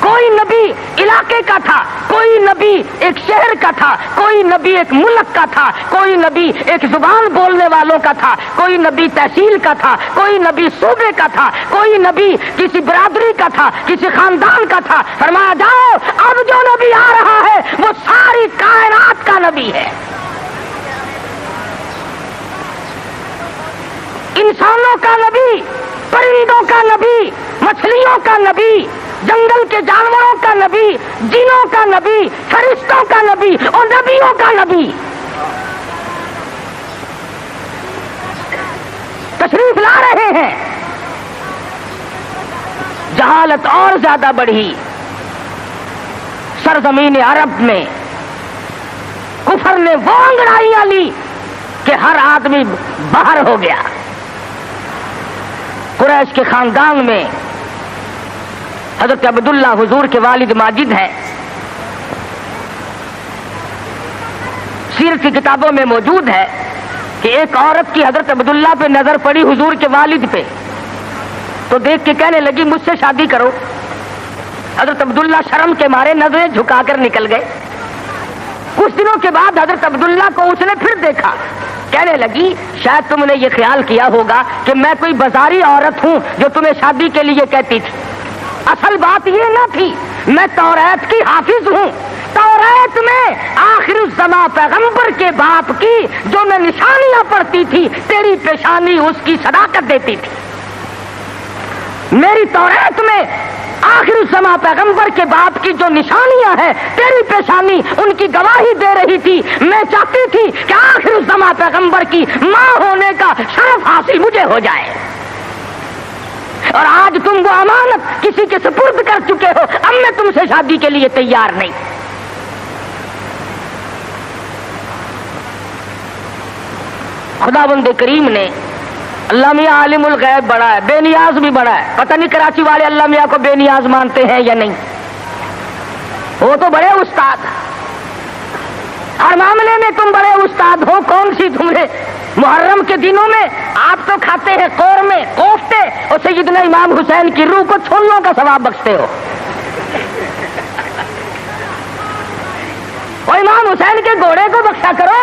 کوئی نبی علاقے کا تھا، کوئی نبی ایک شہر کا تھا، کوئی نبی ایک ملک کا تھا، کوئی نبی ایک زبان بولنے والوں کا تھا، کوئی نبی تحصیل کا تھا، کوئی نبی صوبے کا تھا، کوئی نبی کسی برادری کا تھا، کسی خاندان کا تھا۔ فرمایا جاؤ اب جو نبی آ رہا ہے وہ ساری کائنات کا نبی ہے، انسانوں کا نبی، پرندوں کا نبی، مچھلیوں کا نبی، جنگل کے جانوروں کا نبی، جنوں کا نبی، فرشتوں کا نبی اور نبیوں کا نبی تشریف لا رہے ہیں۔ جہالت اور زیادہ بڑھی سرزمین عرب میں، کفر نے وہ انگڑائیاں لی کہ ہر آدمی باہر ہو گیا۔ قریش کے خاندان میں حضرت عبداللہ حضور کے والد ماجد ہیں، سیرت کی کتابوں میں موجود ہے کہ ایک عورت کی حضرت عبداللہ پہ نظر پڑی حضور کے والد پہ، تو دیکھ کے کہنے لگی مجھ سے شادی کرو۔ حضرت عبداللہ شرم کے مارے نظریں جھکا کر نکل گئے۔ کچھ دنوں کے بعد حضرت عبداللہ کو اس نے پھر دیکھا، کہنے لگی شاید تم نے یہ خیال کیا ہوگا کہ میں کوئی بازاری عورت ہوں جو تمہیں شادی کے لیے کہتی تھی۔ اصل بات یہ نہ تھی، میں توریت کی حافظ ہوں۔ توریت میں آخر الزماں پیغمبر کے باپ کی جو میں نشانیاں پڑھتی تھی، تیری پیشانی اس کی صداقت دیتی تھی۔ میری توریت میں آخر الزماں پیغمبر کے باپ کی جو نشانیاں ہیں، تیری پیشانی ان کی گواہی دے رہی تھی۔ میں چاہتی تھی کہ آخر الزماں پیغمبر کی ماں ہونے کا شرف حاصل مجھے ہو جائے، اور آج تم وہ امانت کسی کے سپرد کر چکے ہو، اب میں تم سے شادی کے لیے تیار نہیں۔ خداوند کریم نے، اللہ میاں عالم الغیب بڑا ہے، بے نیاز بھی بڑا ہے، پتہ نہیں کراچی والے اللہ میاں کو بے نیاز مانتے ہیں یا نہیں، وہ تو بڑے استاد، ہر معاملے میں تم بڑے استاد ہو۔ کون سی تمہیں محرم کے دنوں میں آپ تو کھاتے ہیں قورمے، کوفتے، اور سیدنا امام حسین کی روح کو چھولوں کا ثواب بخشتے ہو۔ اور امام حسین کے گھوڑے کو بخشا کرو۔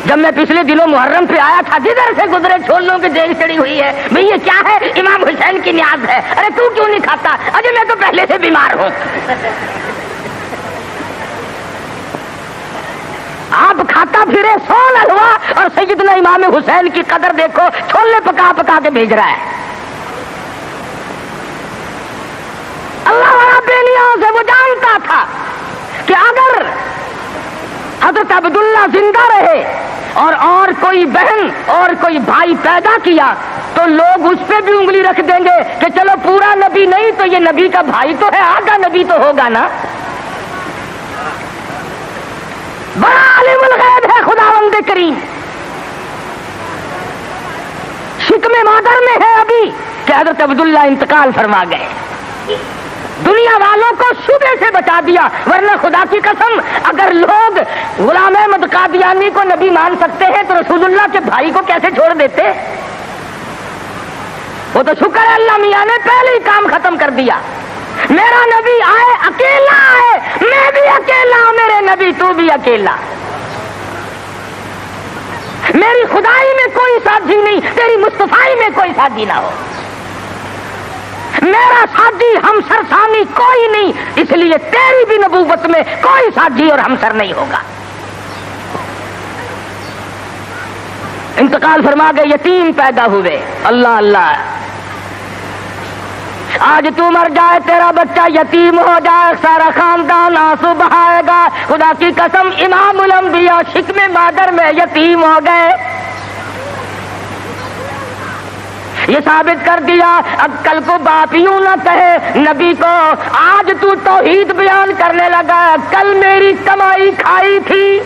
جب میں پچھلے دنوں محرم پہ آیا تھا، جدھر سے گزرے چھولوں کی دیگ چڑی ہوئی ہے، بھئی یہ کیا ہے؟ امام حسین کی نیاز ہے۔ ارے تو کیوں نہیں کھاتا؟ اجے میں تو پہلے سے بیمار ہوں۔ آپ کھاتا پھرے سول حلوا، اور سیدنا امام حسین کی قدر دیکھو، چھولے پکا پکا کے بھیج رہا ہے۔ اللہ والا بے نیاز ہے، وہ جانتا تھا کہ اگر حضرت عبداللہ زندہ رہے اور کوئی بہن اور کوئی بھائی پیدا کیا تو لوگ اس پہ بھی انگلی رکھ دیں گے کہ چلو پورا نبی نہیں تو یہ نبی کا بھائی تو ہے، آگا نبی تو ہوگا نا۔ بڑا عالم الغیب ہے خداوند کریم۔ شکم مادر میں ہے ابھی کہ حضرت عبداللہ انتقال فرما گئے، دنیا والوں کو شبے سے بچا دیا، ورنہ خدا کی قسم اگر لوگ غلام احمد قادیانی کو نبی مان سکتے ہیں تو رسول اللہ کے بھائی کو کیسے چھوڑ دیتے؟ وہ تو شکر ہے اللہ میاں نے پہلے ہی کام ختم کر دیا۔ میرا نبی آئے اکیلا آئے، میں بھی اکیلا ہوں، میرے نبی تو بھی اکیلا، میری خدائی میں کوئی ساتھی نہیں، تیری مصطفائی میں کوئی ساتھی نہ ہو، میرا ساتھی ہمسر ثانی کوئی نہیں، اس لیے تیری بھی نبوت میں کوئی ساتھی اور ہمسر نہیں ہوگا۔ انتقال فرما گئے، یتیم پیدا ہوئے۔ اللہ اللہ، آج تو مر جائے تیرا بچہ یتیم ہو جائے، سارا خاندان آنسو بہائے گا۔ خدا کی قسم امام الانبیاء شکم مادر میں یتیم ہو گئے۔ یہ ثابت کر دیا اب کل کو باپ یوں نہ کہے نبی کو، آج تو توحید بیان کرنے لگا، کل میری کمائی کھائی تھی۔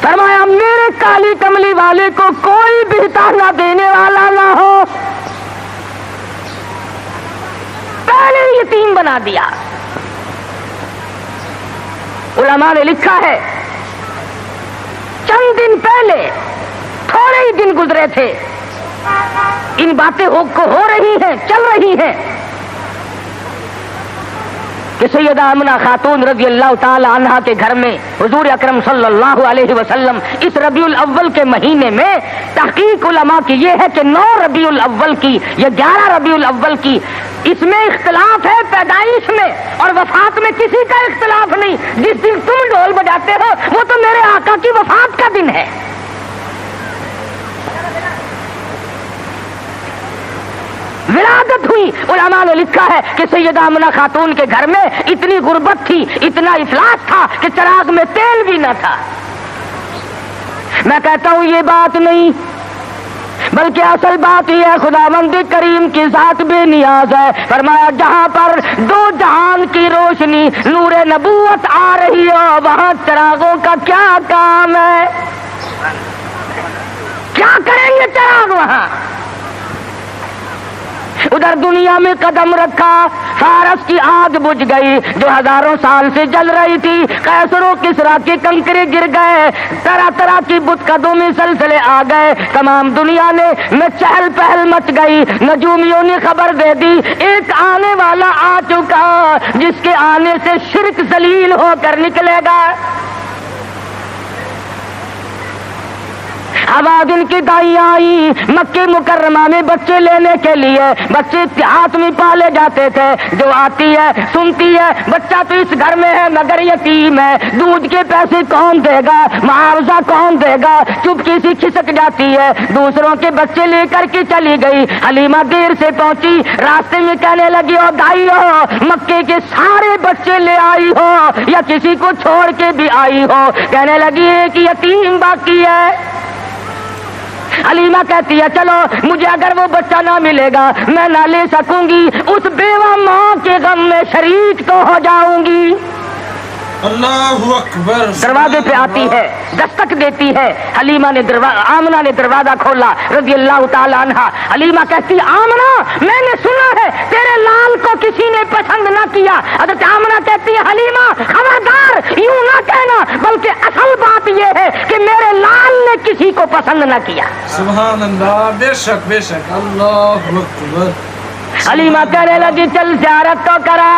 فرمایا میرے کالی کملی والے کو کوئی بہتا نہ دینے والا نہ ہو، پہلے یتیم بنا دیا۔ علماء نے لکھا ہے چند دن پہلے، تھوڑے ہی دن گزرے تھے، ان باتیں ہو رہی ہیں، چل رہی ہیں کہ سیدہ آمنہ خاتون رضی اللہ تعالی عنہا کے گھر میں حضور اکرم صلی اللہ علیہ وسلم اس ربیع الاول کے مہینے میں، تحقیق علماء کی یہ ہے کہ 9 ربیع الاول کی یا 11 ربیع الاول کی، اس میں اختلاف ہے پیدائش میں، اور وفات میں کسی کا اختلاف نہیں۔ جس دن تم ڈھول بجاتے ہو وہ تو میرے آقا کی وفات کا دن ہے۔ ولادت ہوئی، علماء نے لکھا ہے کہ سیدہ آمنہ خاتون کے گھر میں اتنی غربت تھی، اتنا افلاس تھا کہ چراغ میں تیل بھی نہ تھا۔ میں کہتا ہوں یہ بات نہیں، بلکہ اصل بات یہ ہے خداوند کریم کی ذات بے نیاز ہے۔ فرمایا جہاں پر 2 جہان کی روشنی نور نبوت آ رہی ہو وہاں چراغوں کا کیا کام ہے؟ کیا کریں گے چراغ وہاں؟ ادھر دنیا میں قدم رکھا، فارس کی آگ بجھ گئی جو ہزاروں سال سے جل رہی تھی، قیصر و کسریٰ کے کنکرے گر گئے، طرح طرح کی بت قدوں میں سلسلے آ گئے، تمام دنیا میں چہل پہل مچ گئی۔ نجومیوں نے خبر دے دی ایک آنے والا آ چکا جس کے آنے سے شرک ذلیل ہو کر نکلے گا۔ آبادن کی دائیں آئی مکہ مکرمہ میں بچے لینے کے لیے، بچے ہاتھ میں پالے جاتے تھے، جو آتی ہے سنتی ہے بچہ تو اس گھر میں ہے مگر یتیم ہے، دودھ کے پیسے کون دے گا، معاوضہ کون دے گا، چپکی سی کھسک جاتی ہے، دوسروں کے بچے لے کر کے چلی گئی۔ حلیمہ دیر سے پہنچی، راستے میں کہنے لگی او دائی ہو مکے کے سارے بچے لے آئی ہو یا کسی کو چھوڑ کے بھی آئی ہو؟ کہنے لگی ایک یتیم باقی ہے۔ حلیمہ کہتی ہے چلو مجھے اگر وہ بچہ نہ ملے گا میں نہ لے سکوں گی، اس بیوہ ماں کے غم میں شریک تو ہو جاؤں گی۔ اللہ اکبر۔ دروازے پہ آتی ہے، دستک دیتی ہے، حلیمہ نے آمنہ نے دروازہ کھولا رضی اللہ تعالی عنہا۔ حلیمہ کہتی آمنہ میں نے سنا ہے تیرے لال کو کسی نے پسند نہ کیا۔ حضرت آمنہ کہتی ہے حلیمہ خبردار یوں نہ کہنا، بلکہ اصل بات یہ ہے کہ میرے لال نے کسی کو پسند نہ کیا۔ سبحان اللہ، بے شک بے شک، اللہ اکبر۔ حلیمہ کہنے لگی چل زیارت تو کرا،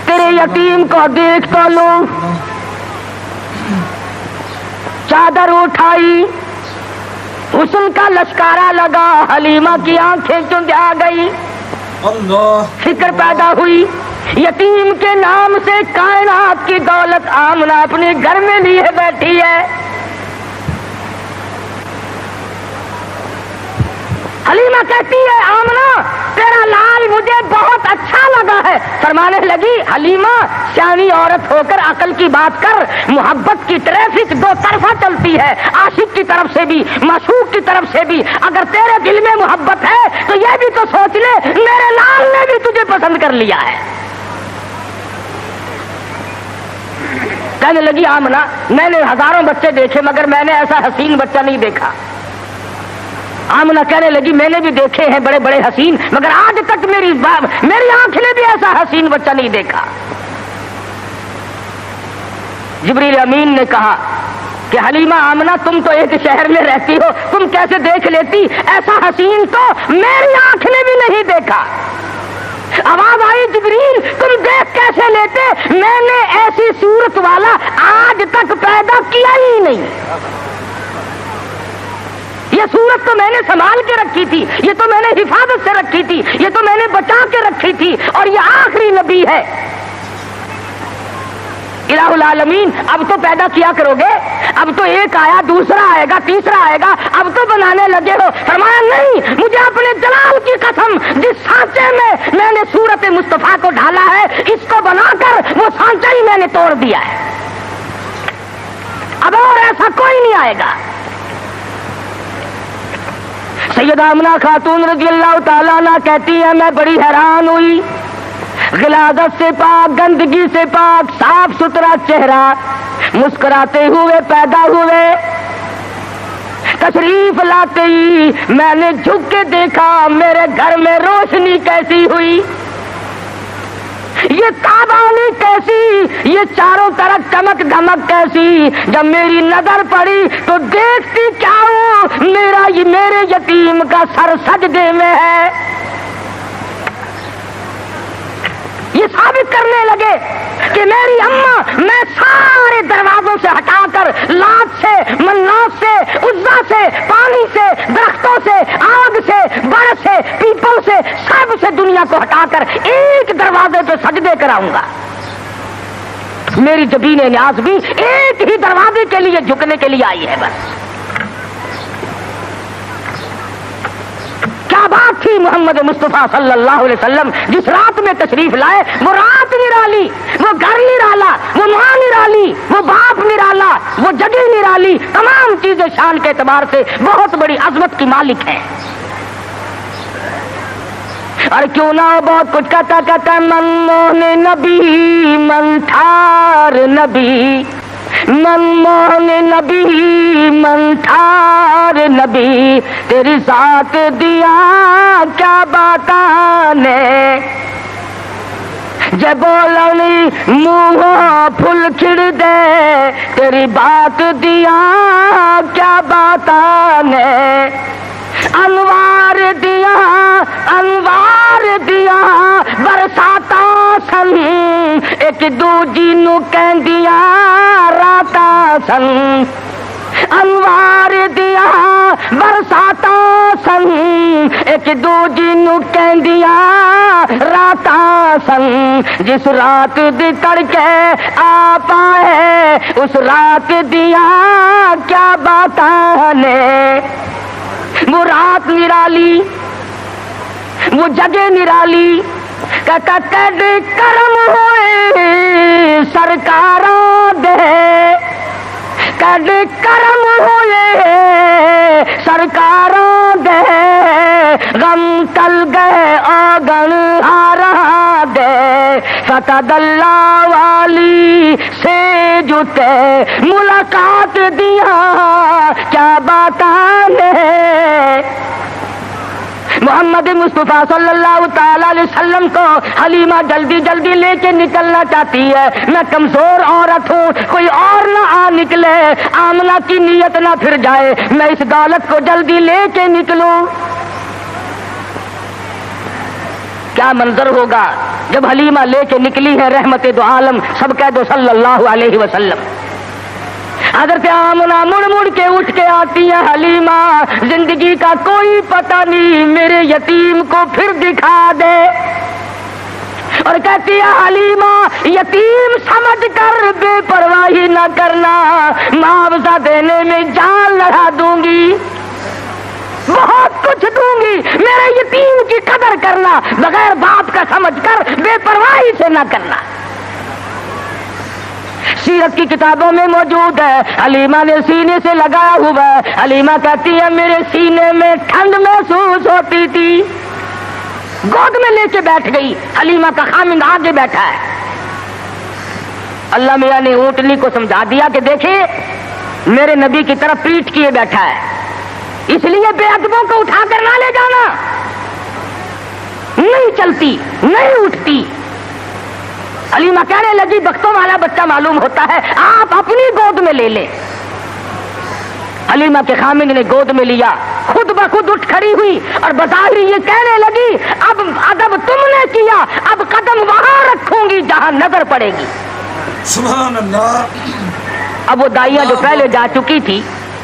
تیرے یتیم کو دیکھ تو لوں۔ چادر اٹھائی، حسن کا لشکارا لگا، حلیمہ کی آنکھیں چندھا گئی، اللہ فکر پیدا ہوئی یتیم کے نام سے کائنات کی دولت آمنہ اپنے گھر میں لیے بیٹھی ہے۔ حلیمہ کہتی ہے آمنہ تیرا لال مجھے بہت اچھا لگا ہے۔ فرمانے لگی حلیمہ سیانی عورت ہو کر عقل کی بات کر، محبت کی ٹریفک 2 طرفہ چلتی ہے، عاشق کی طرف سے بھی معشوق کی طرف سے بھی۔ اگر تیرے دل میں محبت ہے تو یہ بھی تو سوچ لے میرے لال نے بھی تجھے پسند کر لیا ہے۔ کہنے لگی آمنہ میں نے ہزاروں بچے دیکھے مگر میں نے ایسا حسین بچہ نہیں دیکھا۔ آمنہ کہنے لگی میں نے بھی دیکھے ہیں بڑے بڑے حسین مگر آج تک میری آنکھ نے بھی ایسا حسین بچہ نہیں دیکھا۔ جبریل امین نے کہا کہ حلیمہ آمنہ تم تو ایک شہر میں رہتی ہو، تم کیسے دیکھ لیتی؟ ایسا حسین تو میری آنکھ نے بھی نہیں دیکھا۔ آواز آئی جبریل تم دیکھ کیسے لیتے؟ میں نے ایسی صورت والا آج تک پیدا کیا ہی نہیں۔ یہ صورت تو میں نے سنبھال کے رکھی تھی، یہ تو میں نے حفاظت سے رکھی تھی، یہ تو میں نے بچا کے رکھی تھی، اور یہ آخری نبی ہے۔ الہ العالمین اب تو پیدا کیا کرو گے، اب تو ایک آیا دوسرا آئے گا تیسرا آئے گا، اب تو بنانے لگے ہو۔ فرمایا نہیں، مجھے اپنے جلال کی قسم جس سانچے میں نے صورت مصطفیٰ کو ڈھالا ہے اس کو بنا کر وہ سانچہ ہی میں نے توڑ دیا ہے، اب اور ایسا کوئی نہیں آئے گا۔ سیدہ آمنہ خاتون رضی اللہ تعالیٰ عنہ کہتی ہے میں بڑی حیران ہوئی، غلاظت سے پاک، گندگی سے پاک، صاف ستھرا چہرہ، مسکراتے ہوئے پیدا ہوئے، تشریف لاتے ہی میں نے جھک کے دیکھا میرے گھر میں روشنی کیسی ہوئی۔ یہ تابانی کیسی، یہ چاروں طرف چمک دھمک کیسی، جب میری نظر پڑی تو دیکھتی کیا ہوں، میرے یتیم کا سر سجدے میں ہے۔ یہ ثابت کرنے لگے کہ میری اماں میں سارے دروازوں سے ہٹا کر، لات سے، منات سے، عزا سے، پانی سے، درختوں سے، آگ سے، برف سے، پیپل سے، سب سے دنیا کو ہٹا کر ایک دروازے پہ سجدے کراؤں گا۔ میری جبین نیاز بھی ایک ہی دروازے کے لیے جھکنے کے لیے آئی ہے بس۔ کیا بات تھی محمد مصطفیٰ صلی اللہ علیہ وسلم جس رات میں تشریف لائے، وہ رات نرالی، وہ گھر نرالا، وہ ماں نرالی، وہ باپ نرالا، وہ جگہ نرالی، تمام چیزیں شان کے اعتبار سے بہت بڑی عظمت کی مالک ہیں۔ اور کیوں نہ ہو بہت کچھ کہتا من موہن نبی من ٹھار نبی، من موہن نبی من ٹھار نبی، تیری ذات دیا کیا باتانے، جب بولنی منہ پھل کھڑ دے، تیری بات دیا کیا باتانے، انوار دیا برساتا سن، ایک دوجی نو کہندیاں راتا سن، انوار دیا برساتا سن، ایک دوجی نو کہندیاں راتا سن، جس رات دی تڑکے آ پائے اس رات دیا کیا باتاں نے، وہ رات نرالی، وہ جگہ نرالی، کد کرم ہوئے سرکاراں دے، کد کرم ہوئے سرکاراں دے، غم ٹل گئے آگن ہارا دے، فتح اللہ والی سے جتے ملاقات دیا کیا باتاں نے۔ محمد مصطفیٰ صلی اللہ تعالی علیہ وسلم کو حلیمہ جلدی جلدی لے کے نکلنا چاہتی ہے، میں کمزور عورت ہوں، کوئی اور نہ آ نکلے، آمنہ کی نیت نہ پھر جائے، میں اس دولت کو جلدی لے کے نکلوں۔ کیا منظر ہوگا جب حلیمہ لے کے نکلی ہے رحمت دو عالم، سب کہہ دو صلی اللہ علیہ وسلم۔ حضرت آمنہ مڑ مڑ کے اٹھ کے آتی ہے، حلیمہ زندگی کا کوئی پتہ نہیں، میرے یتیم کو پھر دکھا دے، اور کہتی ہے حلیمہ یتیم سمجھ کر بے پرواہی نہ کرنا، معاوضہ دینے میں جان لڑا دوں گی، بہت کچھ دوں گی، میرے یتیم کی قدر کرنا، بغیر باپ کا سمجھ کر بے پرواہی سے نہ کرنا۔ سیرت کی کتابوں میں موجود ہے، حلیمہ نے سینے سے لگایا ہوا ہے، حلیمہ کہتی ہے میرے سینے میں ٹھنڈ محسوس ہوتی تھی، گود میں لے کے بیٹھ گئی، حلیمہ کا خامند آگے بیٹھا ہے۔ اللہ میاں نے اونٹنی کو سمجھا دیا کہ دیکھیں میرے نبی کی طرف پیٹھ کیے بیٹھا ہے، اس لیے بے ادبوں کو اٹھا کر نہ لے جانا، نہیں چلتی نہیں اٹھتی۔ حلیمہ کہنے لگی بختوں والا بچہ معلوم ہوتا ہے، آپ اپنی گود میں لے لیں۔ حلیمہ کے خامند نے گود میں لیا، خود بخود اٹھ کھڑی ہوئی اور بظاہر یہ کہنے لگی اب ادب تم نے کیا، اب قدم وہاں رکھوں گی جہاں نظر پڑے گی۔ سبحان اللہ۔ اب وہ دائیاں جو پہلے جا چکی تھی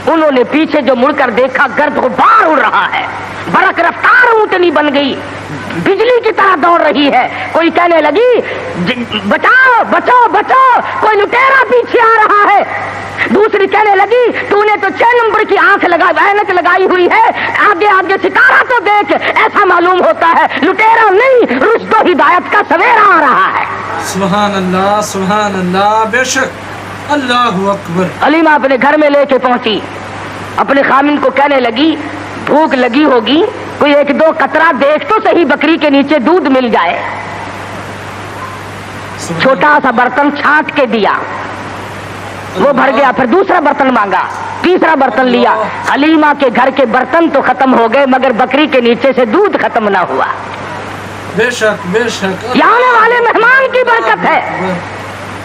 انہوں نے پیچھے جو مڑ کر دیکھا، گرد غبار اڑ رہا ہے، برق رفتار اونٹنی بن گئی، بجلی کی طرح دوڑ رہی ہے۔ کوئی کہنے لگی بچاؤ بچاؤ بچاؤ، کوئی لٹیرا پیچھے آ رہا ہے۔ دوسری کہنے لگی تو نے تو 6 نمبر کی آنکھ اینک لگائی ہوئی ہے، آگے آگے ستارہ تو دیکھ، ایسا معلوم ہوتا ہے لٹیرا نہیں رشد و ہدایت کا سویرا آ رہا ہے۔ سبحان اللہ سبحان اللہ، بے شک، اللہ اکبر۔ حلیمہ اپنے گھر میں لے کے پہنچی، اپنے خامند کو کہنے لگی بھوک لگی ہوگی، کوئی 1-2 قطرہ دیکھ تو صحیح بکری کے نیچے دودھ مل جائے۔ چھوٹا سا برتن چھانٹ کے دیا، وہ بھر گیا، پھر دوسرا برتن مانگا، تیسرا برتن لیا۔ حلیمہ کے گھر کے برتن تو ختم ہو گئے مگر بکری کے نیچے سے دودھ ختم نہ ہوا۔ بے شک بے شک یہاں آنے والے مہمان کی برکت ہے.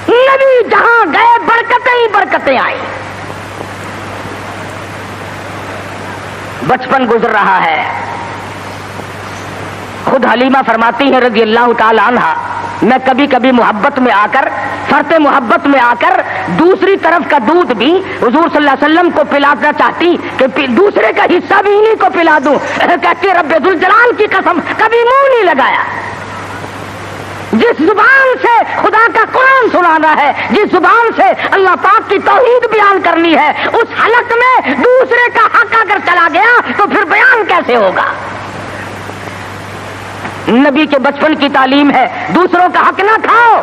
نبی جہاں گئے برکتیں ہی برکتیں آئی. بچپن گزر رہا ہے. خود حلیمہ فرماتی ہیں رضی اللہ تعالی عنہا، میں کبھی کبھی محبت میں آ کر، فرط محبت میں آ کر دوسری طرف کا دودھ بھی حضور صلی اللہ علیہ وسلم کو پلانا چاہتی کہ دوسرے کا حصہ بھی انہیں کو پلا دوں. کہتی رب ذوالجلال کی قسم کبھی منہ نہیں لگایا. جس زبان سے خدا کا قرآن سنانا ہے، جس زبان سے اللہ پاک کی توحید بیان کرنی ہے، اس حلق میں دوسرے کا حق اگر چلا گیا تو پھر بیان کیسے ہوگا؟ نبی کے بچپن کی تعلیم ہے دوسروں کا حق نہ کھاؤ،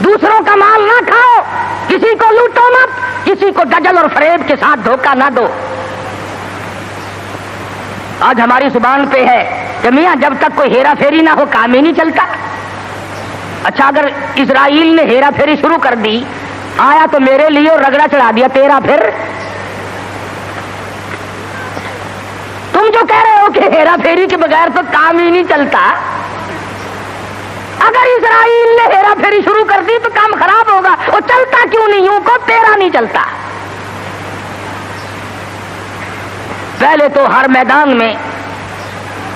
دوسروں کا مال نہ کھاؤ، کسی کو لوٹو مت، کسی کو دجل اور فریب کے ساتھ دھوکہ نہ دو. آج ہماری زبان پہ ہے کہ میاں جب تک کوئی ہیرا پھیری نہ ہو کام ہی نہیں چلتا. اچھا اگر اسرائیل نے ہیرا پھیری شروع کر دی، آیا تو میرے لیے اور رگڑا چڑھا دیا تیرا، پھر تم جو کہہ رہے ہو کہ ہیرا پھیری کے بغیر تو کام ہی نہیں چلتا، اگر اسرائیل نے ہیرا پھیری شروع کر دی تو کام خراب ہوگا. وہ چلتا کیوں نہیں یوں کو تیرا نہیں چلتا؟ پہلے تو ہر میدان میں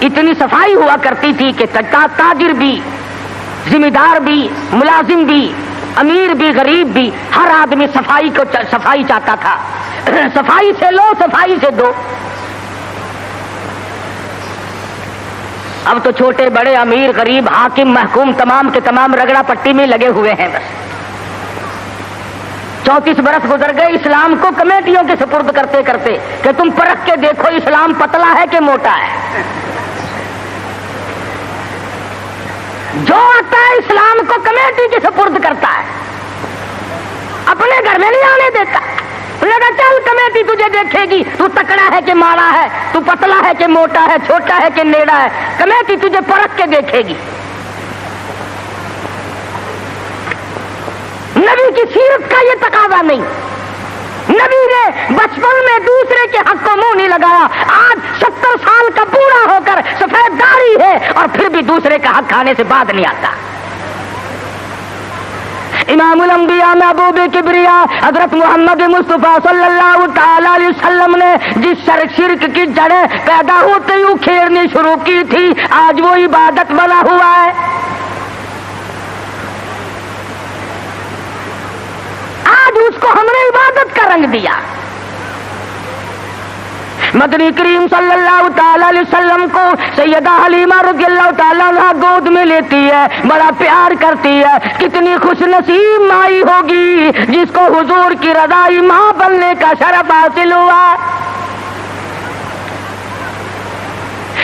اتنی صفائی ہوا کرتی تھی کہ تاجر بھی، ذمہ دار بھی، ملازم بھی، امیر بھی، غریب بھی، ہر آدمی صفائی چاہتا تھا. صفائی سے لو، صفائی سے دو. اب تو چھوٹے بڑے، امیر غریب، حاکم محکوم، تمام کے تمام رگڑا پٹی میں لگے ہوئے ہیں. بس 34 برس گزر گئے اسلام کو کمیٹیوں کے سپرد کرتے کرتے کہ تم پرکھ کے دیکھو اسلام پتلا ہے کہ موٹا ہے. جو آتا ہے اسلام کو کمیٹی کے سپرد کرتا ہے، اپنے گھر میں نہیں آنے دیتا. لگا چل کمیٹی تجھے دیکھے گی، تو تکڑا ہے کہ مارا ہے، تو پتلا ہے کہ موٹا ہے، چھوٹا ہے کہ نیڑا ہے، کمیٹی تجھے پرکھ کے دیکھے گی. نبی کی سیرت کا یہ تقاضا نہیں. نبی نے بچپن میں دوسرے کے حق کو منہ نہیں لگایا. آج 70 سال کا بوڑھا ہو کر سفید داڑھی ہے اور پھر بھی دوسرے کا حق کھانے سے بعد نہیں آتا. امام الانبیاء محبوب کبریا حضرت محمد مصطفیٰ صلی اللہ تعالی علیہ وسلم نے جس شرک کی جڑیں پیدا ہوتے ہی اکھیڑنی شروع کی تھی، آج وہ عبادت بنا ہوا ہے. آج اس کو ہم نے عبادت کا رنگ دیا. مدنی کریم صلی اللہ تعالی علیہ وسلم کو سیدہ حلیمہ رضی اللہ تعالیٰ عنہ گود میں لیتی ہے، بڑا پیار کرتی ہے. کتنی خوش نصیب مائی ہوگی جس کو حضور کی رضائی ماں بننے کا شرف حاصل ہوا.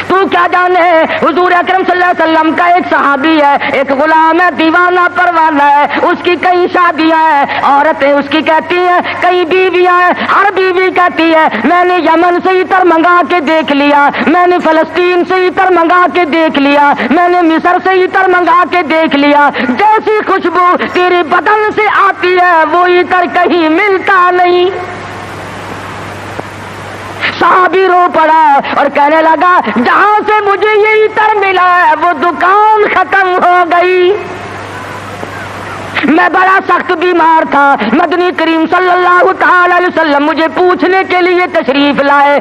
تو کیا جانے حضور اکرم صلی اللہ علیہ وسلم کا ایک صحابی ہے، ایک غلام ہے، دیوانہ پروانہ ہے، اس کی کئی شادیاں ہیں، عورتیں اس کی کہتی ہیں، کئی بیویاں ہیں، ہر بیوی کہتی ہے میں نے یمن سے عطر منگا کے دیکھ لیا، میں نے فلسطین سے عطر منگا کے دیکھ لیا، میں نے مصر سے عطر منگا کے دیکھ لیا، جیسی خوشبو تیرے بدن سے آتی ہے وہ عطر کہیں ملتا نہیں. صحابی رو پڑا اور کہنے لگا جہاں سے مجھے یہ عطر ملا ہے وہ دکان ختم ہو گئی. میں بڑا سخت بیمار تھا، مدنی کریم صلی اللہ تعالی علیہ وسلم مجھے پوچھنے کے لیے تشریف لائے.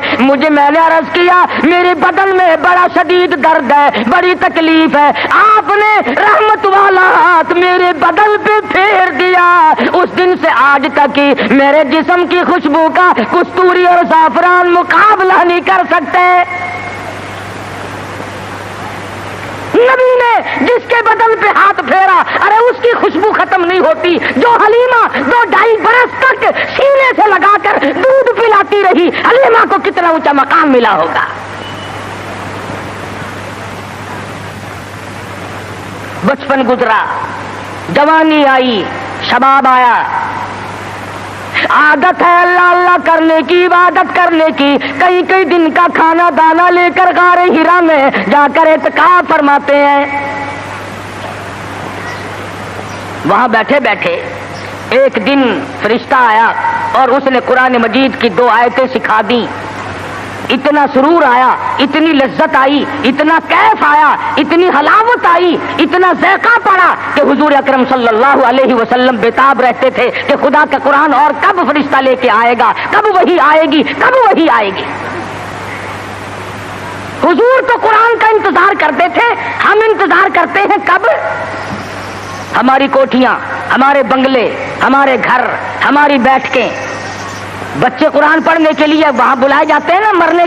میں نے عرض کیا میرے بدن میں بڑا شدید درد ہے، بڑی تکلیف ہے. آپ نے رحمت والا ہاتھ میرے بدن پہ پھیر دیا. اس دن سے آج تک ہی میرے جسم کی خوشبو کا کستوری اور زعفران مقابلہ نہیں کر سکتے. نبی نے جس کے بدن پہ ہاتھ پھیرا، ارے اس کی خوشبو ختم نہیں ہوتی. جو حلیمہ 2-2.5 برس تک سینے سے لگا کر دودھ پلاتی رہی، حلیمہ کو کتنا اونچا مقام ملا ہوگا. بچپن گزرا، جوانی آئی، شباب آیا. عادت ہے اللہ اللہ کرنے کی، عبادت کرنے کی. کئی دن کا کھانا دانا لے کر غار ہرا میں جا کر اعتکاف فرماتے ہیں. وہاں بیٹھے بیٹھے ایک دن فرشتہ آیا اور اس نے قرآن مجید کی 2 آیتیں سکھا دی. اتنا سرور آیا، اتنی لذت آئی، اتنا کیف آیا، اتنی حلاوت آئی، اتنا ذائقہ پڑا کہ حضور اکرم صلی اللہ علیہ وسلم بےتاب رہتے تھے کہ خدا کا قرآن اور کب فرشتہ لے کے آئے گا، کب وحی آئے گی، کب وحی آئے گی۔ حضور تو قرآن کا انتظار کرتے تھے، ہم انتظار کرتے ہیں کب؟ ہماری کوٹھیاں، ہمارے بنگلے، ہمارے گھر، ہماری بیٹھکیں، بچے قرآن پڑھنے کے لیے وہاں بلائے جاتے ہیں نا، مرنے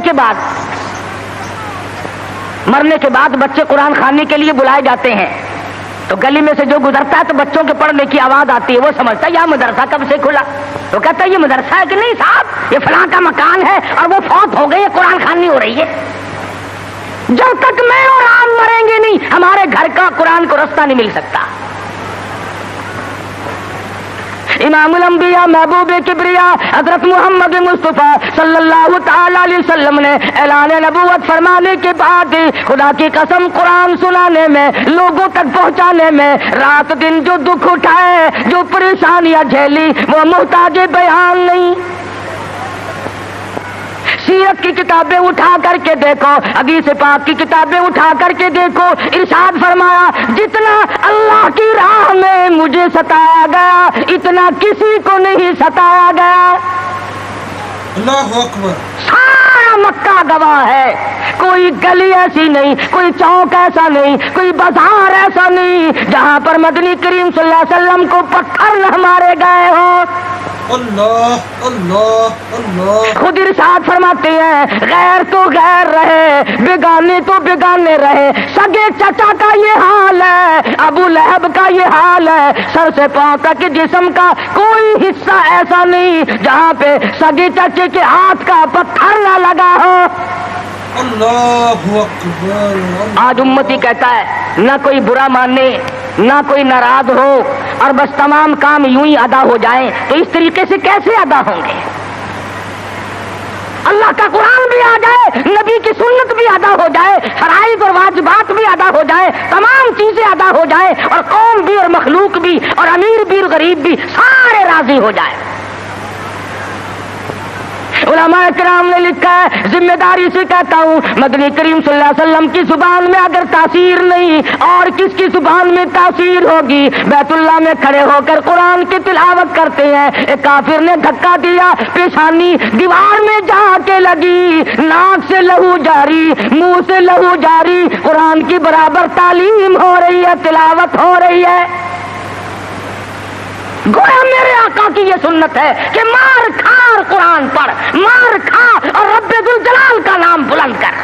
کے بعد بچے قرآن خانے کے لیے بلائے جاتے ہیں، تو گلی میں سے جو گزرتا ہے تو بچوں کے پڑھنے کی آواز آتی ہے، وہ سمجھتا ہے یہ مدرسہ کب سے کھلا، وہ کہتا ہے یہ مدرسہ ہے کہ نہیں صاحب، یہ فلاں کا مکان ہے اور وہ فوت ہو گئی ہے، قرآن خوانی ہو رہی ہے۔ جب تک میں اور آپ مریں گے نہیں، ہمارے گھر کا قرآن کو رستہ نہیں مل سکتا۔ امام الانبیاء محبوب کبریا حضرت محمد مصطفیٰ صلی اللہ تعالی علیہ وسلم نے اعلان نبوت فرمانے کے بعد خدا کی قسم قرآن سنانے میں، لوگوں تک پہنچانے میں، رات دن جو دکھ اٹھائے، جو پریشانیاں جھیلی، وہ محتاج بیان نہیں۔ سیرت کی کتابیں اٹھا کر کے دیکھو، حدیث پاک کی کتابیں اٹھا کر کے دیکھو، ارشاد فرمایا جتنا اللہ کی راہ میں مجھے ستایا گیا اتنا کسی کو نہیں ستایا گیا۔ اللہ اکبر۔ سارا مکہ گواہ ہے، کوئی گلی ایسی نہیں، کوئی چوک ایسا نہیں، کوئی بازار ایسا نہیں جہاں پر مدنی کریم صلی اللہ علیہ وسلم کو پتھر نہ مارے گئے ہوں۔ اللہ اللہ اللہ۔ خود ارشاد فرماتے ہیں غیر تو غیر رہے، بیگانے تو بیگانے رہے، سگے چچا کا یہ حال ہے، ابو لہب کا یہ حال ہے، سر سے پاؤں تک جسم کا کوئی حصہ ایسا نہیں جہاں پہ سگے چچے کے ہاتھ کا پتھر نہ لگا ہو۔ اللہ اکبر۔ آج امتی کہتا ہے نہ کوئی برا مانے، نہ کوئی ناراض ہو، اور بس تمام کام یوں ہی ادا ہو جائیں، تو اس طریقے سے کیسے ادا ہوں گے؟ اللہ کا قرآن بھی آ جائے، نبی کی سنت بھی ادا ہو جائے، فرائض اور واجبات بھی ادا ہو جائے، تمام چیزیں ادا ہو جائیں، اور قوم بھی اور مخلوق بھی اور امیر بھی اور غریب بھی سارے راضی ہو جائیں۔ علماء کرام نے لکھا ہے، ذمہ داری سے کہتا ہوں، مدنی کریم صلی اللہ علیہ وسلم کی زبان میں اگر تاثیر نہیں اور کس کی زبان میں تاثیر ہوگی؟ بیت اللہ میں کھڑے ہو کر قرآن کی تلاوت کرتے ہیں، ایک کافر نے دھکا دیا، پیشانی دیوار میں جا کے لگی، ناک سے لہو جاری، منہ سے لہو جاری، قرآن کی برابر تعلیم ہو رہی ہے، تلاوت ہو رہی ہے۔ گویا میرے آقا کی یہ سنت ہے کہ مار کھار قرآن پڑھ، مار کھا اور رب ذوالجلال کا نام بلند کر۔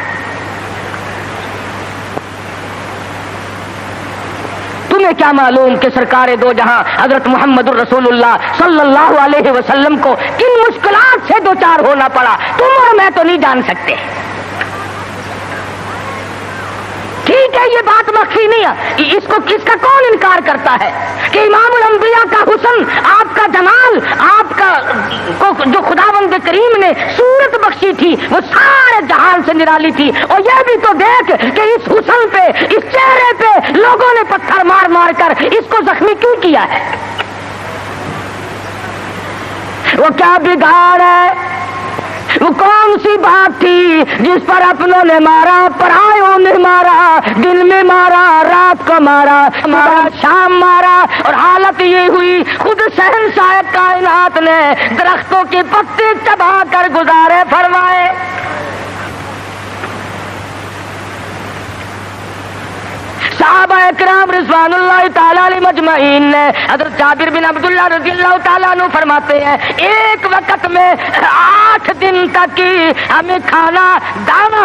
تمہیں کیا معلوم کہ سرکار دو جہاں حضرت محمد الرسول اللہ صلی اللہ علیہ وسلم کو کن مشکلات سے دوچار ہونا پڑا، تم اور میں تو نہیں جان سکتے۔ ٹھیک ہے یہ بات مخفی نہیں ہے، اس کو کس کا کون انکار کرتا ہے کہ امام الانبیاء کا حسن، آپ کا جمال، آپ کا جو خداوند کریم نے صورت بخشی تھی وہ سارے جہان سے نرالی تھی، اور یہ بھی تو دیکھ کہ اس حسن پہ، اس چہرے پہ لوگوں نے پتھر مار مار کر اس کو زخمی کیوں کیا ہے؟ وہ کیا بگاڑ ہے؟ وہ کون سی بات تھی جس پر اپنوں نے مارا، پرایوں نے مارا، دن میں مارا، رات کو مارا، شام مارا، اور حالت یہ ہوئی خود شہنشاہ کائنات نے درختوں کے پتے چبا کر گزارے فرمائے۔ صحابہ اکرام رضوان اللہ تعالیٰ علیہ مجمعین نے، حضرت جابر بن عبداللہ رضی اللہ تعالیٰ عنہ فرماتے ہیں ایک وقت میں 8 دن تک ہمیں کھانا دانا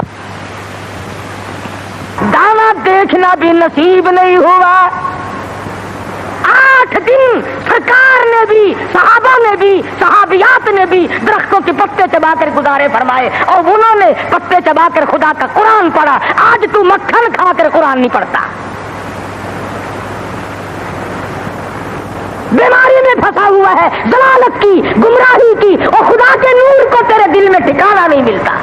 دیکھنا بھی نصیب نہیں ہوا۔ 8 دن سرکار نے بھی، صحابہ نے بھی، صحابیات نے بھی درختوں کے پتے چبا کر گزارے فرمائے، اور انہوں نے پتے چبا کر خدا کا قرآن پڑھا۔ آج تو مکھن کھا کر قرآن نہیں پڑھتا، بیماری میں پھنسا ہوا ہے، ضلالت کی، گمراہی کی، اور خدا کے نور کو تیرے دل میں ٹھکانا نہیں ملتا،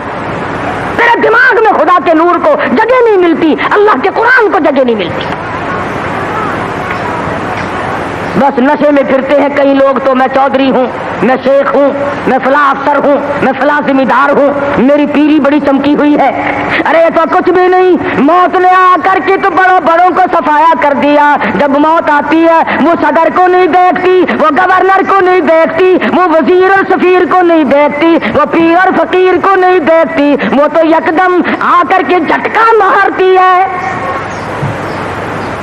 تیرے دماغ میں خدا کے نور کو جگہ نہیں ملتی، اللہ کے قرآن کو جگہ نہیں ملتی۔ بس نشے میں پھرتے ہیں کئی لوگ، تو میں چودھری ہوں، میں شیخ ہوں، میں فلاں افسر ہوں، میں فلاں ذمہ دار ہوں، میری پیری بڑی چمکی ہوئی ہے. ارے تو کچھ بھی نہیں، موت نے آ کر کے تو بڑوں کو صفایا کر دیا. جب موت آتی ہے وہ صدر کو نہیں دیکھتی، وہ گورنر کو نہیں دیکھتی، وہ وزیر اور سفیر کو نہیں دیکھتی، وہ پیر اور فقیر کو نہیں دیکھتی، وہ تو یکدم آ کر کے جھٹکا مارتی ہے.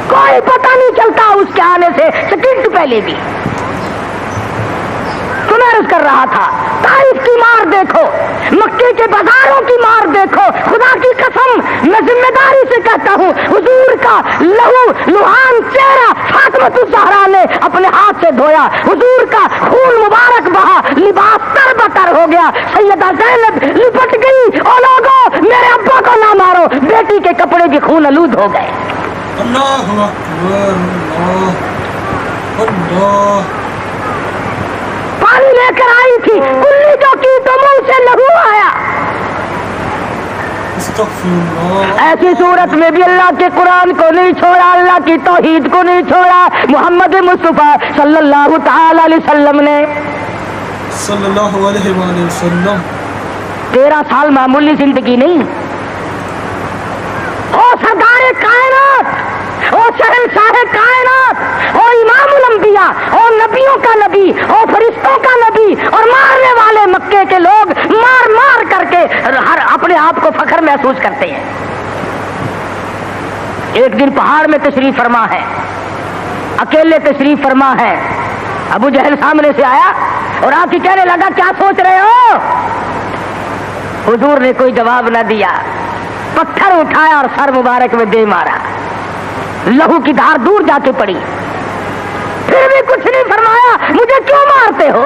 کوئی پتہ نہیں چلتا اس کے آنے سے سیکنڈ پہلے بھی. تو میں عرض کر رہا تھا، طائف کی مار دیکھو، مکے کے بازاروں کی مار دیکھو. خدا کی قسم میں ذمہ داری سے کہتا ہوں، حضور کا لہو لہان چہرہ فاطمہ الزہرا نے اپنے ہاتھ سے دھویا، حضور کا خون مبارک بہا، لباس تر بتر ہو گیا. سیدہ زینب لپٹ گئی، او لوگو میرے ابا کو نہ مارو، بیٹی کے کپڑے بھی خون آلود ہو گئے. اللہ اکبر، اللہ اللہ. پانی لے کر آئی تھی، کلی جو کی تو منہ سے لہو آیا. استغفر اللہ. ایسی صورت میں بھی اللہ کے قرآن کو نہیں چھوڑا، اللہ کی توحید کو نہیں چھوڑا. محمد مصطفیٰ صلی اللہ تعالی علیہ وسلم نے صلی اللہ علیہ وآلہ وسلم 13 سال معمولی زندگی نہیں. او سردار کائنات، او شہنشاہ کائنات، او امام الانبیاء، او نبیوں کا نبی، او فرشتوں کا نبی، اور مارنے والے مکے کے لوگ مار مار کر کے ہر اپنے آپ کو فخر محسوس کرتے ہیں. ایک دن پہاڑ میں تشریف فرما ہے، اکیلے تشریف فرما ہے. ابو جہل سامنے سے آیا اور آ کے کہنے لگا کیا سوچ رہے ہو؟ حضور نے کوئی جواب نہ دیا، پتھر اٹھایا اور سر مبارک میں دے مارا. لہو کی دھار دور جا کے پڑی، پھر بھی کچھ نہیں فرمایا. مجھے کیوں مارتے ہو؟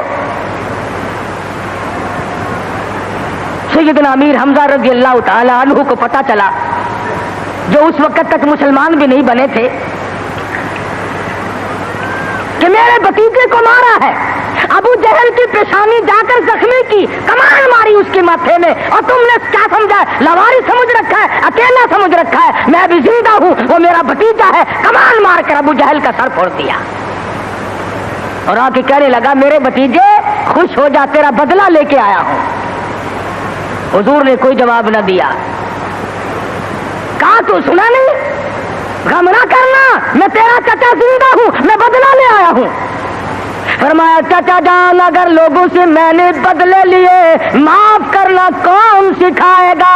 سیدنا امیر حمزہ رضی اللہ تعالی عنہ کو پتا چلا، جو اس وقت تک مسلمان بھی نہیں بنے تھے، کہ میرے بھتیجے کو مارا ہے. ابو جہل کی پیشانی جا کر زخمی کی، کمان ماری اس کے ماتھے میں، اور تم نے کیا سمجھا ہے؟ لواری سمجھ رکھا ہے، اکیلا سمجھ رکھا ہے. میں بھی زندہ ہوں، وہ میرا بھتیجا ہے. کمان مار کر ابو جہل کا سر پھوڑ دیا اور آ کے کہنے لگا میرے بھتیجے خوش ہو جا، تیرا بدلہ لے کے آیا ہوں. حضور نے کوئی جواب نہ دیا. کہا تو سنا نہیں؟ غم نہ کرنا، میں تیرا چچا زندہ ہوں، میں بدلہ لے آیا ہوں. فرمایا چچا جان اگر لوگوں سے میں نے بدلے لیے، معاف کرنا کون سکھائے گا؟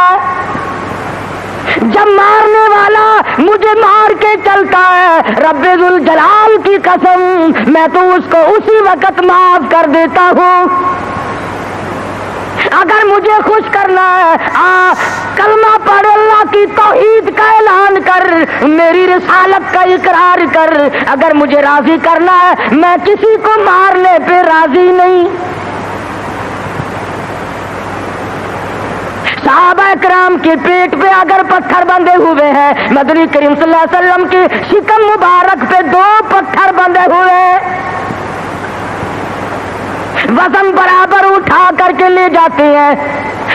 جب مارنے والا مجھے مار کے چلتا ہے، رب ذوالجلال کی قسم میں تو اس کو اسی وقت معاف کر دیتا ہوں. اگر مجھے خوش کرنا ہے، کلمہ پڑھ، اللہ کی توحید کا اعلان کر، میری رسالت کا اقرار کر. اگر مجھے راضی کرنا ہے، میں کسی کو مارنے پہ راضی نہیں. صحابہ کرام کے پیٹ پہ اگر پتھر بندھے ہوئے ہیں، مدنی کریم صلی اللہ علیہ وسلم کی شکم مبارک پہ 2 پتھر بندھے ہوئے ہیں، وزن برابر اٹھا کر کے لے جاتے ہیں.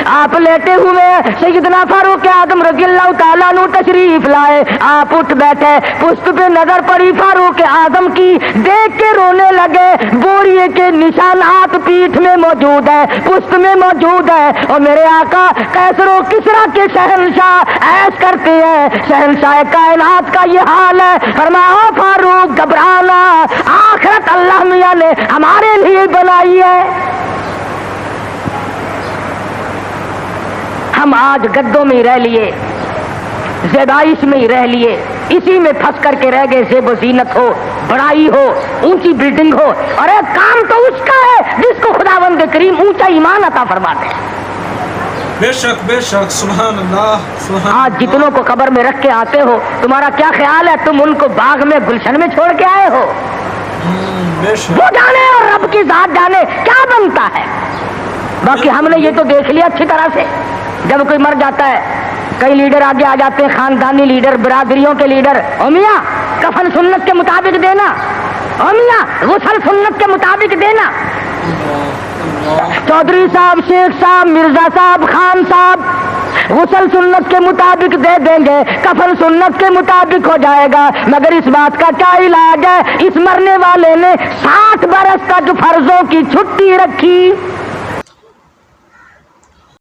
آپ لیٹے ہوئے، سیدنا فاروق اعظم رضی اللہ تعالیٰ عنہ تشریف لائے. آپ اٹھ بیٹھے، پشت پہ نظر پڑی فاروق اعظم کی، دیکھ کے رونے لگے. بوریے کے نشانات پیٹھ میں موجود ہے، پشت میں موجود ہے. اور میرے آقا کیسر و کسرا کے شہنشاہ ایش کرتے ہیں، شہنشاہ کائنات کا یہ حال ہے. فرمایا فاروق گھبرانا، آخرت اللہ میاں نے ہمارے لیے بنائی ہے. ہم آج گدوں میں ہی رہ لیے، زیبائش میں ہی رہ لیے، اسی میں پھنس کر کے رہ گئے. زیب و زینت ہو، بڑائی ہو، اونچی بلڈنگ ہو، اور ایک کام تو اس کا ہے جس کو خداوند کریم اونچا ایمان عطا فرماتے ہیں. بے شک بے شک، سبحان اللہ سبحان. آج جتنوں کو قبر میں رکھ کے آتے ہو، تمہارا کیا خیال ہے؟ تم ان کو باغ میں گلشن میں چھوڑ کے آئے ہو؟ بے شک. وہ جانے اور رب کی ذات جانے کیا بنتا ہے. باقی ہم نے یہ تو دیکھ لیا اچھی طرح سے، جب کوئی مر جاتا ہے کئی لیڈر آگے آ جاتے ہیں، خاندانی لیڈر، برادریوں کے لیڈر. او میاں کفن سنت کے مطابق دینا، او میاں غسل سنت کے مطابق دینا. چودھری صاحب، شیخ صاحب، مرزا صاحب، خان صاحب، غسل سنت کے مطابق دے دیں گے، کفن سنت کے مطابق ہو جائے گا، مگر اس بات کا کیا علاج ہے؟ اس مرنے والے نے 60 برس تک فرضوں کی چھٹی رکھی،